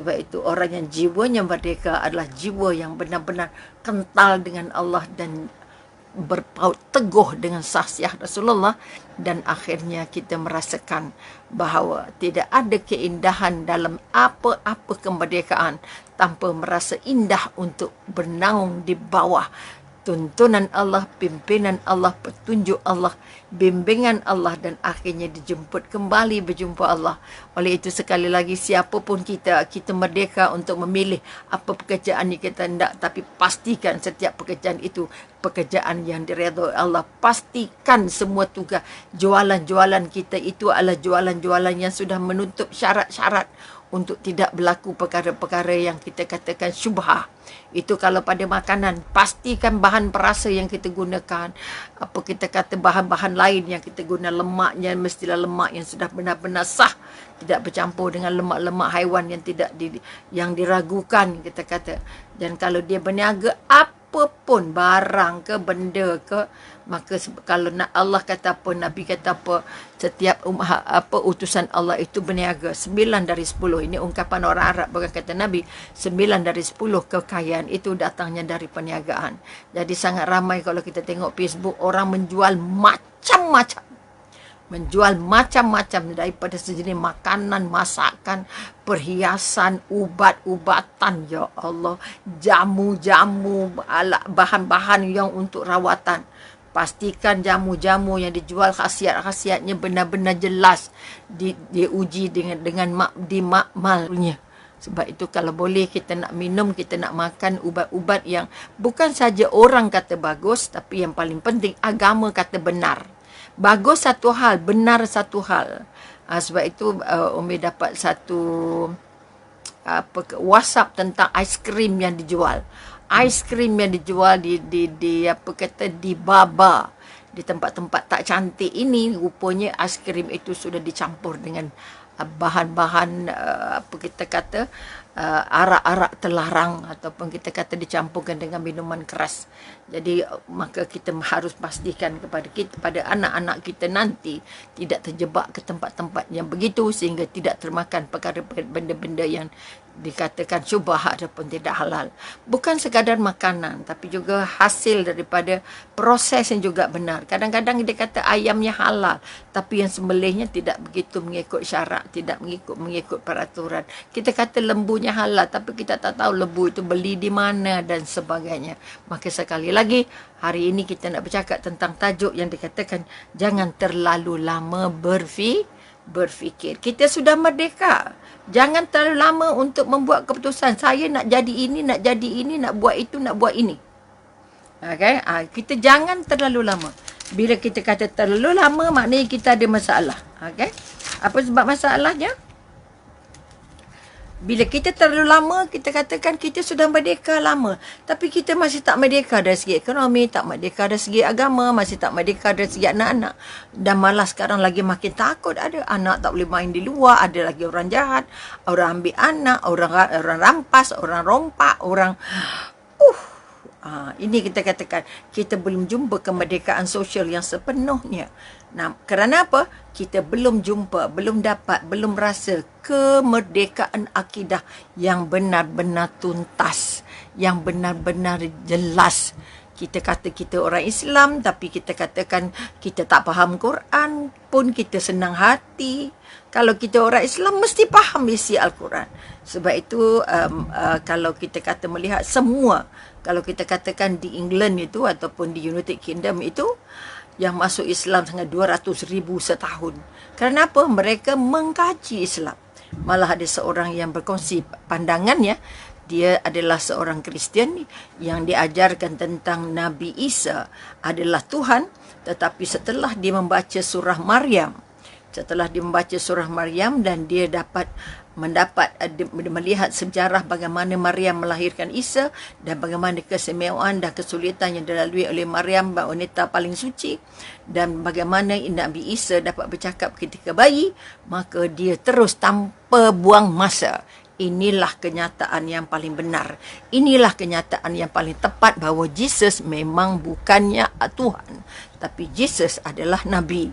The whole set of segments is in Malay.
Sebab itu orang yang jiwanya merdeka adalah jiwa yang benar-benar kental dengan Allah dan berpaut teguh dengan sahsiah Rasulullah, dan akhirnya kita merasakan bahawa tidak ada keindahan dalam apa-apa kemerdekaan tanpa merasa indah untuk bernaung di bawah tuntunan Allah, pimpinan Allah, petunjuk Allah, bimbingan Allah, dan akhirnya dijemput kembali berjumpa Allah. Oleh itu sekali lagi, siapapun kita merdeka untuk memilih apa pekerjaan yang kita hendak, tapi pastikan setiap pekerjaan itu pekerjaan yang diredai Allah. Pastikan semua tugas jualan-jualan kita itu adalah jualan-jualan yang sudah menutup syarat-syarat untuk tidak berlaku perkara-perkara yang kita katakan syubhah. Itu kalau pada makanan, pastikan bahan perasa yang kita gunakan, apa kita kata bahan-bahan lain yang kita guna, lemaknya mestilah lemak yang sudah benar-benar sah, tidak bercampur dengan lemak-lemak haiwan yang yang diragukan, kita kata. Dan kalau dia berniaga apapun barang ke benda ke, maka kalau Allah kata apa, Nabi kata apa, setiap utusan Allah itu berniaga. 9 dari 10, ini ungkapan orang Arab, bukan kata Nabi. 9 dari 10 kekayaan itu datangnya dari perniagaan. Jadi sangat ramai kalau kita tengok Facebook, orang menjual macam-macam. Menjual macam-macam daripada sejenis makanan, masakan, perhiasan, ubat-ubatan, ya Allah, jamu-jamu, bahan-bahan yang untuk rawatan. Pastikan jamu-jamu yang dijual khasiat-khasiatnya benar-benar jelas, diuji dengan makmalnya. Sebab itu kalau boleh kita nak minum, kita nak makan ubat-ubat yang bukan saja orang kata bagus, tapi yang paling penting agama kata benar. Bagus satu hal, benar satu hal. Sebab itu Umi dapat satu WhatsApp tentang aiskrim yang dijual. Aiskrim yang dijual di Baba, di tempat-tempat tak cantik ini, rupanya aiskrim itu sudah dicampur dengan bahan-bahan apa kita kata arak-arak terlarang, ataupun kita kata dicampurkan dengan minuman keras. Jadi maka kita harus pastikan pada anak-anak kita nanti tidak terjebak ke tempat-tempat yang begitu, sehingga tidak termakan perkara benda-benda yang dikatakan syubhat ataupun tidak halal. Bukan sekadar makanan, tapi juga hasil daripada proses yang juga benar. Kadang-kadang dia kata ayamnya halal, tapi yang sembelihnya tidak begitu mengikut syarat, tidak mengikut peraturan. Kita kata lembunya halal, tapi kita tak tahu lembu itu beli di mana dan sebagainya. Maka sekali lagi, hari ini kita nak bercakap tentang tajuk yang dikatakan jangan terlalu lama berfikir. Kita sudah merdeka. Jangan terlalu lama untuk membuat keputusan. Saya nak jadi ini, nak jadi ini, nak buat itu, nak buat ini. Okay? Kita jangan terlalu lama. Bila kita kata terlalu lama, maknanya kita ada masalah. Okay? Apa sebab masalahnya? Bila kita terlalu lama, kita katakan kita sudah merdeka lama. Tapi kita masih tak merdeka dari segi ekonomi, tak merdeka dari segi agama, masih tak merdeka dari segi anak-anak. Dan malah sekarang lagi makin takut. Ada anak tak boleh main di luar, ada lagi orang jahat, orang ambil anak, orang rampas, orang rompak, orang... ini kita katakan kita belum jumpa kemerdekaan sosial yang sepenuhnya. Nah, kerana apa? Kita belum jumpa, belum dapat, belum rasa kemerdekaan akidah yang benar-benar tuntas, yang benar-benar jelas. Kita kata kita orang Islam, tapi kita katakan kita tak faham Quran pun kita senang hati. Kalau kita orang Islam, mesti faham isi Al-Quran. Sebab itu, kalau kita kata melihat semua, kalau kita katakan di England itu, ataupun di United Kingdom itu, yang masuk Islam sangat 200,000 setahun. Kerana apa? Mereka mengkaji Islam. Malah ada seorang yang berkongsi pandangannya, dia adalah seorang Kristian yang diajarkan tentang Nabi Isa adalah Tuhan, tetapi setelah dia membaca surah Maryam, dan dia melihat sejarah bagaimana Maryam melahirkan Isa dan bagaimana kesemewaan dan kesulitan yang dilalui oleh Maryam, wanita paling suci, dan bagaimana Nabi Isa dapat bercakap ketika bayi, maka dia terus tanpa buang masa. Inilah kenyataan yang paling benar. Inilah kenyataan yang paling tepat bahawa Jesus memang bukannya Tuhan, tapi Jesus adalah Nabi.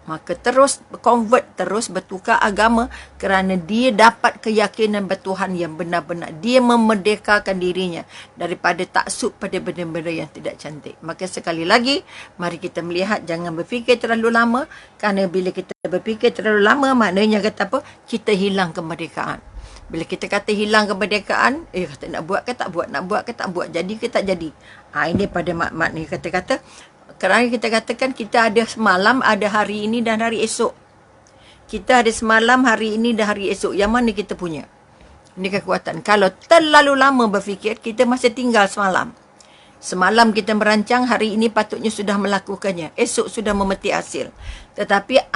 maka terus convert, terus bertukar agama kerana dia dapat keyakinan bertuhan yang benar-benar. Dia memerdekakan dirinya daripada taksub pada benda-benda yang tidak cantik. Maka sekali lagi, mari kita melihat, jangan berfikir terlalu lama, kerana bila kita berfikir terlalu lama, maknanya kata apa? Kita hilang kemerdekaan. Bila kita kata hilang kemerdekaan, kata nak buat ke tak buat, nak buat ke tak buat, jadi ke tak jadi. Ini pada makna kata-kata. Kerana kita katakan kita ada semalam, ada hari ini dan hari esok. Kita ada semalam, hari ini dan hari esok. Yang mana kita punya? Ini kekuatan. Kalau terlalu lama berfikir, kita masih tinggal semalam. Semalam kita merancang, hari ini patutnya sudah melakukannya. Esok sudah memetik hasil. Tetapi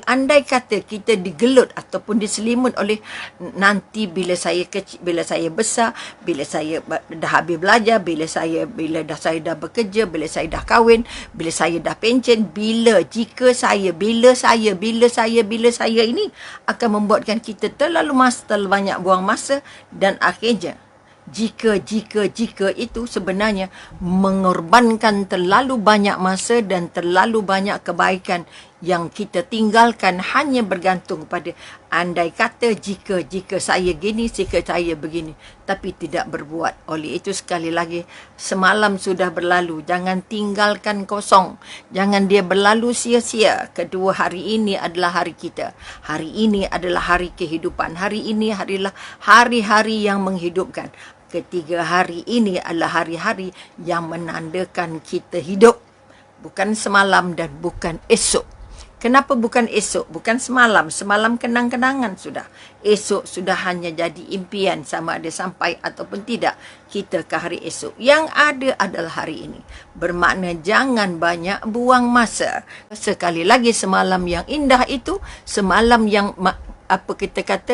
andai kata kita digelut ataupun diselimut oleh nanti bila saya kecil, bila saya besar, bila saya dah habis belajar, bila saya dah bekerja, bila saya dah kahwin, bila saya dah pencen, jika saya ini akan membuatkan kita terlalu banyak buang masa dan akhirnya jika itu sebenarnya mengorbankan terlalu banyak masa dan terlalu banyak kebaikan yang kita tinggalkan hanya bergantung pada andai kata jika saya gini, jika saya begini, tapi tidak berbuat. Oleh itu sekali lagi, semalam sudah berlalu, jangan tinggalkan kosong, jangan dia berlalu sia-sia. Kedua, hari ini adalah hari kita, hari ini adalah hari kehidupan, hari ini adalah hari-hari yang menghidupkan. Ketiga, hari ini adalah hari-hari yang menandakan kita hidup. Bukan semalam dan bukan esok. Kenapa bukan esok? Bukan semalam. Semalam kenang-kenangan sudah. Esok sudah hanya jadi impian, sama ada sampai ataupun tidak kita ke hari esok. Yang ada adalah hari ini. Bermakna jangan banyak buang masa. Sekali lagi, semalam yang indah itu, semalam yang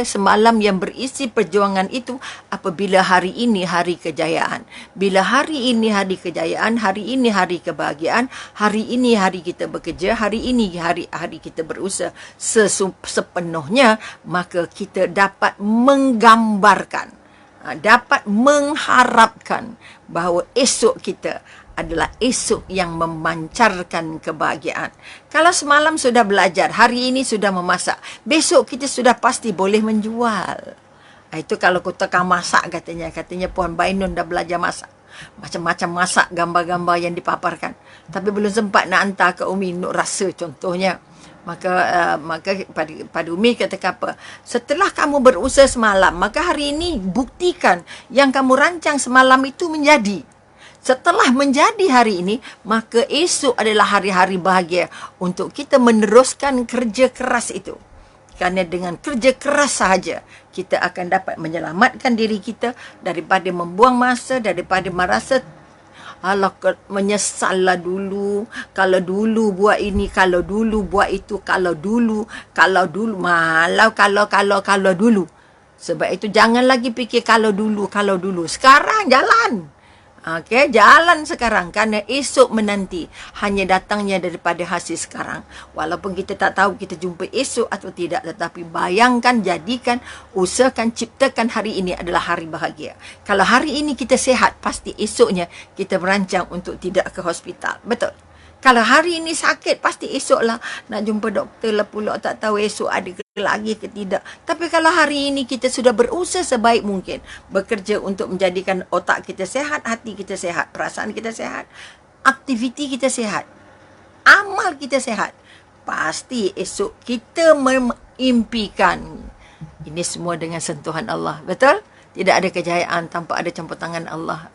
semalam yang berisi perjuangan itu, apabila hari ini hari kejayaan. Bila hari ini hari kejayaan, hari ini hari kebahagiaan, hari ini hari kita bekerja, hari ini hari kita berusaha sepenuhnya, maka kita dapat menggambarkan, dapat mengharapkan bahawa esok kita adalah esok yang memancarkan kebahagiaan. Kalau semalam sudah belajar, hari ini sudah memasak, besok kita sudah pasti boleh menjual. Itu kalau tukang masak katanya Puan Bainun dah belajar masak. Macam-macam masak, gambar-gambar yang dipaparkan. Tapi belum sempat nak hantar ke Umi Nuk rasa contohnya. Maka pada Umi kata apa? Setelah kamu berusaha semalam, maka hari ini buktikan yang kamu rancang semalam itu menjadi. Setelah menjadi hari ini, maka esok adalah hari-hari bahagia untuk kita meneruskan kerja keras itu. Kerana dengan kerja keras sahaja, kita akan dapat menyelamatkan diri kita daripada membuang masa, daripada merasa menyesallah dulu, kalau dulu buat ini, kalau dulu buat itu, kalau dulu, kalau dulu. Sebab itu jangan lagi fikir kalau dulu. Sekarang jalan. Jalan sekarang, kerana esok menanti hanya datangnya daripada hasil sekarang. Walaupun kita tak tahu kita jumpa esok atau tidak, tetapi bayangkan, jadikan, usahakan, ciptakan hari ini adalah hari bahagia. Kalau hari ini kita sihat, pasti esoknya kita merancang untuk tidak ke hospital. Betul? Kalau hari ini sakit, pasti esoklah nak jumpa doktor lah pula, tak tahu esok ada lagi ke tidak. Tapi kalau hari ini kita sudah berusaha sebaik mungkin, bekerja untuk menjadikan otak kita sehat, hati kita sehat, perasaan kita sehat, aktiviti kita sehat, amal kita sehat, pasti esok kita mengimpikan. Ini semua dengan sentuhan Allah. Betul? Tidak ada kejayaan tanpa ada campur tangan Allah.